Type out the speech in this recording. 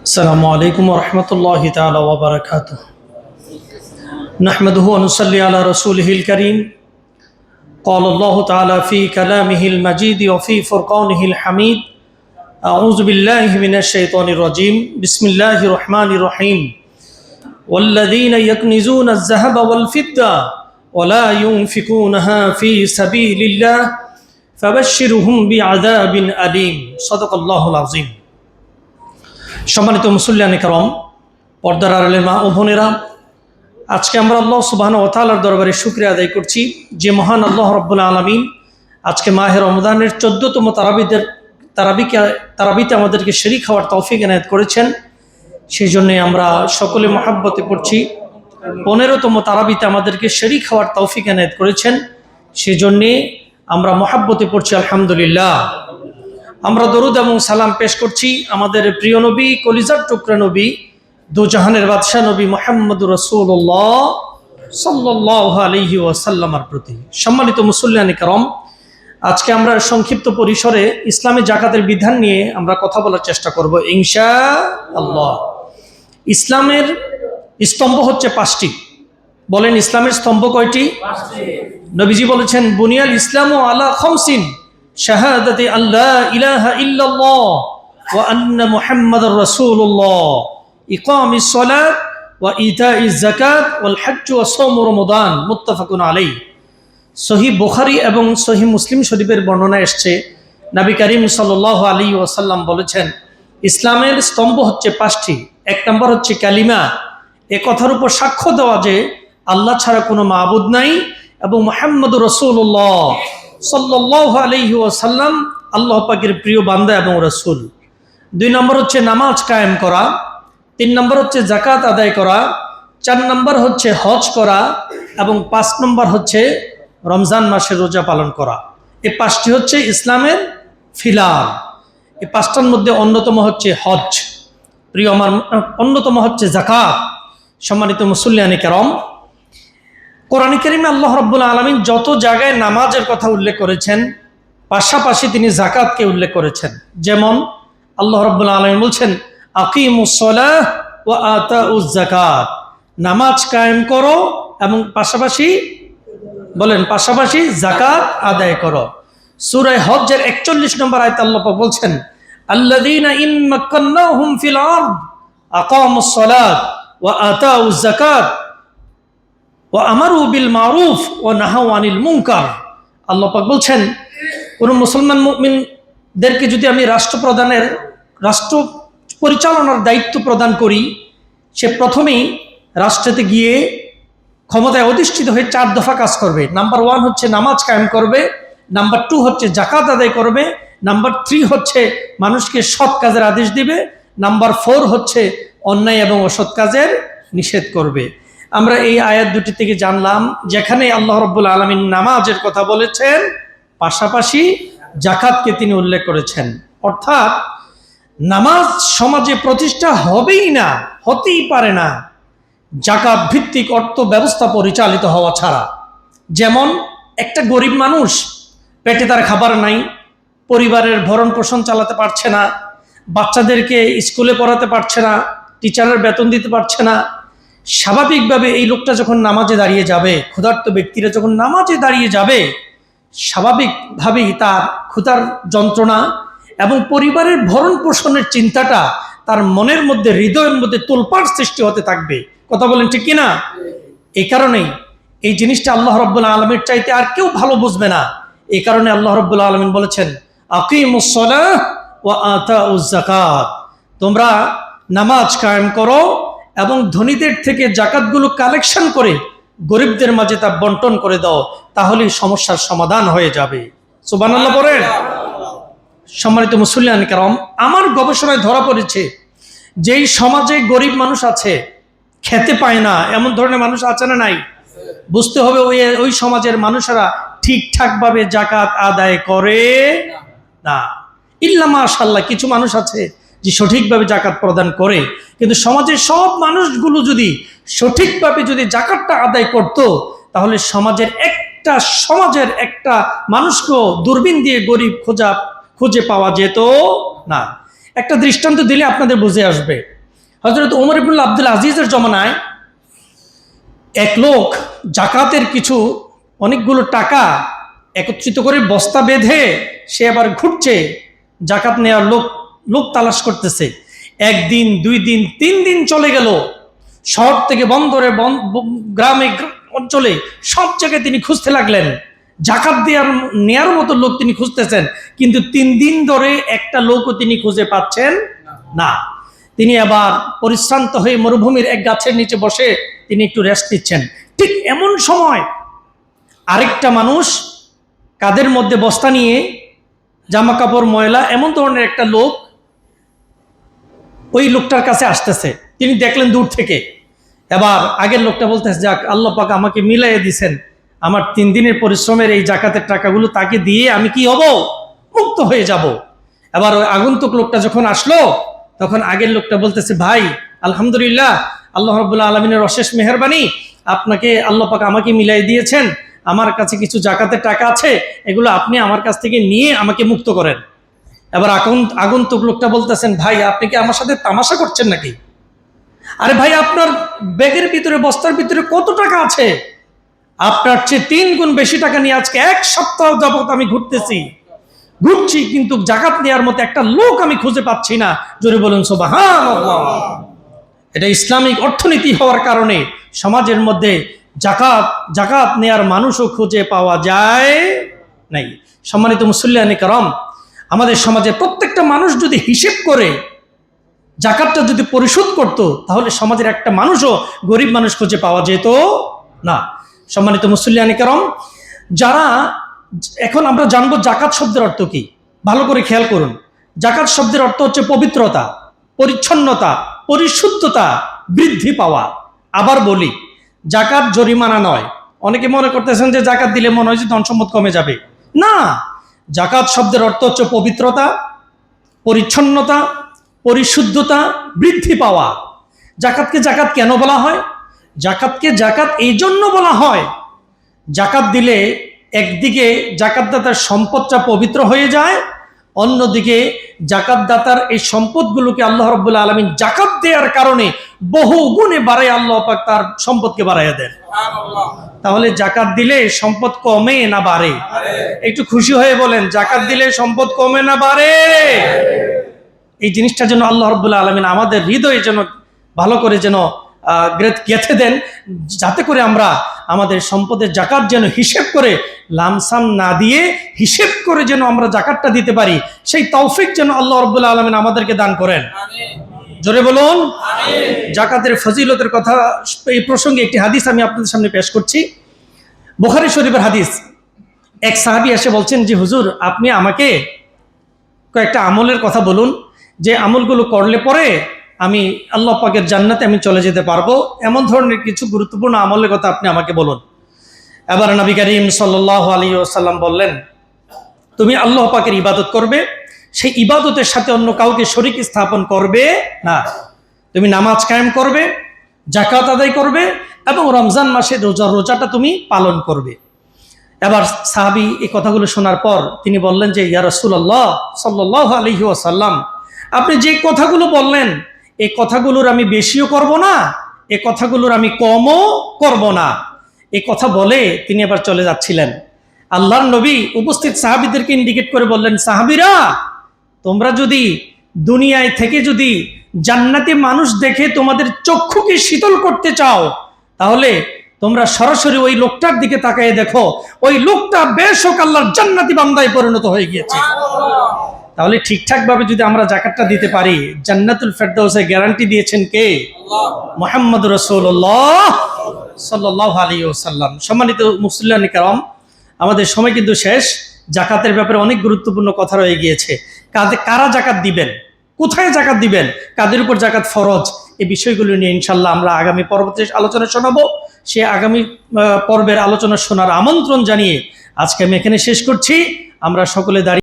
السلام عليكم ورحمة الله تعالى وبركاته. نحمده ونصلي على رسوله الكريم. قال الله تعالى في كلامه المجيد وفي فرقانه الحميد. أعوذ بالله من الشيطان الرجيم. بسم الله الرحمن الرحيم. والذين يكنزون الذهب والفضة ولا ينفقونها في سبيل الله فبشرهم بعذاب أليم. صدق الله العظيم. সম্মানিত মুসল্লিয়ান کرام, পর্দার আড়ালের মা ও বোনেরা, আজকে আমরা আল্লাহ সুবহানাহু ওয়া তাআলার দরবারে শুকরিয়া আদায় করছি যে মহান আল্লাহ রাব্বুল আলামিন আজকে মাহে রমজানের 14তম তারাবিতে আমাদেরকে শরীক হওয়ার তৌফিক এনায়েত করেছেন। সেই জন্য আমরা সকলে মহাব্বতে পড়ছি। 15তম তারাবিতে আমাদেরকে শরীক হওয়ার তৌফিক এনায়েত করেছেন, সেই জন্য আমরা মহাব্বতে পড়ছি আলহামদুলিল্লাহ। আমরা দরুদ এবং সালাম পেশ করছি আমাদের প্রিয় নবী, কলিজার টুকরা নবী, দু জাহানের বাদশাহ নবী মুহাম্মদুর রাসূলুল্লাহ সাল্লাল্লাহু আলাইহি ওয়াসাল্লামের প্রতি। সম্মানিত মুসল্লিয়ান کرام, আজকে আমরা সংক্ষিপ্ত পরিসরে ইসলামী জাকাতের বিধান নিয়ে আমরা কথা বলার চেষ্টা করব ইনশাআল্লাহ। ইসলামের স্তম্ভ হচ্ছে 5টি। বলেন, ইসলামের স্তম্ভ কয়টি? 5টি। নবীজি বলেছেন, বুনিয়াল ইসলামু আলা খামসিন, শাহাদাতি আল্লা ইলাহা ইল্লাল্লাহ ওয়া আন্না মুহাম্মাদুর রাসূলুল্লাহ, ইকামিস সালাত ওয়া ইতাইজ যাকাত ওয়াল হজ্জ ওয়া সাওম রমাদান। মুত্তাফাকুন আলাইহি। সহিহ বুখারী এবং সহিহ মুসলিম শরীফের বর্ণনা এসেছে, নবী করিম সাল্লাল্লাহু আলাইহি ওয়াসাল্লাম বলেছেন, ইসলামের স্তম্ভ হচ্ছে 5টি। 1 নম্বর হচ্ছে কালিমা, এ কথার উপর সাক্ষ্য দেওয়া যে আল্লাহ ছাড়া কোনো মাবুদ নাই এবং মুহাম্মদুর রাসূলুল্লাহ সাল্লাল্লাহু আলাইহি ওয়াসাল্লাম আল্লাহ পাকের প্রিয় বান্দা এবং রাসূল। 2 নম্বর হচ্ছে নামাজ কায়েম করা। 3 নম্বর হচ্ছে যাকাত আদায় করা। 4 নম্বর হচ্ছে হজ করা এবং 5 নম্বর হচ্ছে রমজান মাসের রোজা পালন করা। এই 5টি হচ্ছে ইসলামের ফিলার। এই 5টার মধ্যে অন্যতম হচ্ছে হজ, প্রিয় আমার, অন্যতম হচ্ছে যাকাত। সম্মানিত মুসল্লিয়ান کرام, কোরআন কারীমে আল্লাহ রাব্বুল আলামিন যত জায়গায় নামাজের কথা উল্লেখ করেছেন, পাশাপাশি তিনি যাকাতকে উল্লেখ করেছেন। যেমন আল্লাহ রাব্বুল আলামিন বলছেন, আকিমুস সালাহ ওয়া আতাউজ যাকাত, নামাজ কায়েম করো এবং পাশাপাশি যাকাত আদায় করো। সূরা হজ্জের 41 নম্বর আয়াতে আল্লাহ পাক বলছেন, আল্লাযীনা ইন মাক্কান্নাহুম ফিল আরদ আকামুস সালাত ওয়া আতাউজ যাকাত ওয়া আমারু বিল মারুফ ওয়া নাহাউ আনিল মুনকার। আল্লাহ পাক বলছেন, কোন মুসলমান মুমিনদেরকে যদি আমি রাষ্ট্র পরিচালনার দায়িত্ব প্রদান করি, সে প্রথমেই রাষ্ট্রেতে গিয়ে ক্ষমতায় অধিষ্ঠিত হয়ে 4 দফা কাজ করবে। নাম্বার 1 হচ্ছে নামাজ কায়েম করবে, নাম্বার 2 হচ্ছে যাকাত আদায় করবে, নাম্বার 3 হচ্ছে মানুষকে সৎ কাজের আদেশ দিবে, নাম্বার 4 হচ্ছে অন্যায় এবং অসৎ কাজের নিষেধ করবে। আমরা এই আয়াত দুটি থেকে জানলাম, যেখানে আল্লাহ রাব্বুল আলামিন নামাজের কথা বলেছেন, পাশাপাশি যাকাতকে তিনি উল্লেখ করেছেন। অর্থাৎ নামাজ সমাজে প্রতিষ্ঠা হতেই পারে না যাকাত ভিত্তিক অর্থ ব্যবস্থা পরিচালিত হওয়া ছাড়া। যেমন একটা গরিব মানুষ, পেটে তার খাবার নাই, পরিবারের ভরণ পোষণ চালাতে পারছে না, বাচ্চাদেরকে স্কুলে পড়াতে পারছে না, টিচারের বেতন দিতে পারছে না, স্বাভাবিকভাবে এই লোকটা যখন নামাজে দাঁড়িয়ে যাবে, ক্ষুধার্ত ব্যক্তিরা যখন নামাজে দাঁড়িয়ে যাবে, স্বাভাবিকভাবেই তার ক্ষুধার যন্ত্রণা এবং পরিবারের ভরণ পোষণের চিন্তাটা তার মনের মধ্যে, হৃদয়ের মধ্যে তোলপাড় সৃষ্টি হতে থাকবে। কথা বলেন ঠিক কিনা? এই কারণেই এই জিনিসটা আল্লাহ রাব্বুল আলামিনের চাইতে আর কেউ ভালো বুঝবে না। এই কারণে আল্লাহ রাব্বুল আলামিন বলেছেন, আকিমুস সালাহ ওয়া আতাউজ যাকাত, তোমরা নামাজ কায়েম করো এবং ধনীদের থেকে যাকাতগুলো কালেকশন করে গরিবদের মাঝে তা বন্টন করে দাও, তাহলেই সমস্যার সমাধান হয়ে যাবে। সুবহানাল্লাহ বলেন। সম্মানিত মুসল্লিয়ান کرام, আমার গবেষণায় ধরা পড়েছে, যেই সমাজে গরিব মানুষ আছে, খেতে পায় না, এমন ধরনের মানুষ আছে না নাই? বুঝতে হবে ওই সমাজের মানুষেরা ঠিকঠাকভাবে যাকাত আদায় করে না। ইল্লা মাশাআল্লাহ, কিছু মানুষ আছে যে সঠিকভাবে যাকাত প্রদান করে। কিন্তু সমাজের সব মানুষগুলো যদি সঠিকভাবে যাকাতটা আদায় করত, তাহলে সমাজের একটা মানুষকেও দূরবীন দিয়ে গরিব খুঁজে পাওয়া যেত না। একটা দৃষ্টান্ত দিলে আপনাদের বুঝে আসবে। হযরত ওমর ইবনুল আব্দুল আজিজের জমানায় এক লোক জাকাতের কিছু অনেকগুলো টাকা একত্রিত করে বস্তা বেঁধে সে আবার ঘুরছে, জাকাত নেওয়ার লোক তালাশ করতেছে। একদিন, 2 দিন, 3 দিন চলে গেল। শহর থেকে বন্দরে, গ্রামে, অঞ্চলে সব জায়গায় তিনি খুঁজতে লাগলেন। জাকাত নেয়ার মতো লোক তিনি খুঁজতেছেন, কিন্তু 3 দিন ধরে একটা লোকও তিনি খুঁজে পাচ্ছেন না। তিনি আবার পরিশ্রান্ত হয়ে মরুভূমির এক গাছের নিচে বসে তিনি একটু রেস্ট নিচ্ছেন। ঠিক এমন সময় আরেকটা মানুষ কাঁধের মধ্যে বস্তা নিয়ে, জামা কাপড় ময়লা, এমন ধরনের একটা লোক ওই লোকটার কাছে আসতেছে। তিনি দেখলেন দূর থেকে। এবার আগের লোকটা বলতেছে, যাক, আল্লাহ পাক আমাকে মিলাইয়ে দিছেন, আমার 3 দিনের পরিশ্রমের এই জাকাতের টাকাগুলো তাকে দিয়ে আমি কি হব, মুক্ত হয়ে যাব। এবার ওই আগন্তুক লোকটা যখন আসলো, তখন আগের লোকটা বলতেছে, ভাই, আলহামদুলিল্লাহ, আল্লাহ রাব্বুল আলামিনের অশেষ মেহেরবানি, আপনাকে আল্লাহ পাক আমাকে মিলাই দিয়েছেন। আমার কাছে কিছু জাকাতের টাকা আছে, এগুলো আপনি আমার কাছ থেকে নিয়ে আমাকে মুক্ত করেন। এবার আগন্তুক লোকটা বলতেছেন, ভাই, আপনি কি আমার সাথে তামাশা করছেন নাকি? আরে ভাই, আপনার ব্যাগের ভিতরে, বস্তার ভিতরে কত টাকা আছে? আপনার চেয়ে 3 গুণ বেশি টাকা নিয়ে আজকে 1 সপ্তাহ যাবত আমি ঘুরছি, কিন্তু জাকাত নেওয়ার মতো একটা লোক আমি খুঁজে পাচ্ছি না। জোরে বলুন সুবহানাল্লাহ। এটা ইসলামিক অর্থনীতি হওয়ার কারণে সমাজের মধ্যে জাকাত নেয়ার মানুষও খুঁজে পাওয়া যায় নাই। সম্মানিত মুসল্লিয়ানে কেরাম, আমাদের সমাজে প্রত্যেকটা মানুষ যদি হিসেব করে জাকাতটা যদি পরিশোধ করত, তাহলে সমাজের একটা মানুষও, গরিব মানুষ খুঁজে পাওয়া যেত না। সম্মানিত মুসল্লিয়ানে কেরাম, এখন আমরা জানবো জাকাত শব্দের অর্থ কি। ভালো করে খেয়াল করুন। জাকাত শব্দের অর্থ হচ্ছে পবিত্রতা, পরিচ্ছন্নতা, পরিশুদ্ধতা, বৃদ্ধি পাওয়া। আবার বলি, জাকাত জরিমানা নয়। অনেকে মনে করতেছেন যে জাকাত দিলে মনে হয় যে ধন সম্পদ কমে যাবে। না, জাকাত শব্দের অর্থ হচ্ছে পবিত্রতা, পরিচ্ছন্নতা, পরিশুদ্ধতা, বৃদ্ধি পাওয়া। জাকাতকে জাকাত কেন বলা হয়? জাকাতকে জাকাত এই জন্য বলা হয়, জাকাত দিলে একদিকে জাকাতদাতার সম্পদটা পবিত্র হয়ে যায়, অন্যদিকে জাকাতদাতার এই সম্পদগুলোকে আল্লাহ রাব্বুল আলামিন জাকাত দেওয়ার কারণে বহু গুণে বাড়ায়, আল্লাহ পাক তার সম্পদকে বাড়াইয়া দেন। তাহলে জাকাত দিলে সম্পদ কমে না বাড়ে? একটু খুশি হয়ে বলেন, জাকাত দিলে সম্পদ কমে না বাড়ে? এই জিনিসটা যেন আল্লাহ রাব্বুল আলামিন আমাদের হৃদয়ে যেন ভালো করে যেন গেঁথে দেন, যাতে করে আমরা আমাদের সম্পদের জাকাত যেন হিসেব করে, লামসাম না দিয়ে হিসেব করে যেন আমরা জাকাতটা দিতে পারি। সেই তৌফিক যেন আল্লাহ রাব্বুল আলামিন আমাদেরকে দান করেন। জোরে বলুন আমিন। জাকাতের ফজিলতের কথা, এই প্রসঙ্গে একটি হাদিস আমি আপনাদের সামনে পেশ করছি। বুখারী শরীফের হাদিস। এক সাহাবী এসে বলছেন, যে হুজুর, আপনি আমাকে কয়েকটা আমলের কথা বলুন, যে আমলগুলো করলে পরে আমি আল্লাহ পাকের জান্নাতে আমি চলে যেতে পারবো। এমন ধরনের কিছু গুরুত্বপূর্ণ আমলের কথা আপনি আমাকে বলুন। এবার নবী করিম সাল্লাল্লাহু আলাইহি ওয়াসাল্লাম বললেন, তুমি আল্লাহ পাকের ইবাদত করবে, সেই ইবাদতের সাথে অন্য কাউকে শরীক স্থাপন করবে না। তুমি নামাজ কায়েম করবে, জাকাত আদায় করবে, এবং রমজান মাসে রোজাটা তুমি পালন করবে। এবার সাহাবী এই কথাগুলো শোনার পর তিনি বললেন যে, ইয়া রাসূলুল্লাহ সাল্লাল্লাহু আলাইহি ওয়াসাল্লাম, আপনি যে কথাগুলো বললেন, এই কথাগুলোর আমি বেশিও করব না, এই কথাগুলোর আমি কমও করব না। এই কথা বলে তিনি এবার চলে যাচ্ছিলেন। আল্লাহর নবী উপস্থিত সাহাবীদেরকে ইন্ডিকেট করে বললেন, সাহাবীরা, তোমরা যদি দুনিয়ায় থেকে যদি জান্নাতি মানুষ দেখে তোমাদের চক্ষুকে শীতল করতে চাও, তাহলে তোমরা সরাসরি ওই লোকটার দিকে তাকিয়ে দেখো, ওই লোকটা বেশক আল্লাহর জান্নাতি বান্দায় পরিণত হয়ে গিয়েছে। তাহলে ঠিকঠাক ভাবে যদি আমরা জাকাতটা দিতে পারি, জান্নাতুল ফেরদাউসে গ্যারান্টি দিয়েছেন কে? মুহাম্মদ রাসূলুল্লাহ সাল্লাল্লাহু আলাইহি ওয়াসাল্লাম। সম্মানিত মুসল্লিয়ান কিরাম, আমাদের সময় কিন্তু শেষ। জাকাতের ব্যাপারে অনেক গুরুত্বপূর্ণ কথা রয়ে গিয়েছে। কারা জাকাত দিবেন, কোথায় জাকাত দিবেন, কাদের উপর জাকাত ফরজ, এই বিষয়গুলো নিয়ে ইনশাল্লাহ আমরা আগামী পর্বতে আলোচনা শোনাবো। সে আগামী পর্বের আলোচনা শোনার আমন্ত্রণ জানিয়ে আজকে আমি এখানে শেষ করছি। আমরা সকলে দাঁড়িয়ে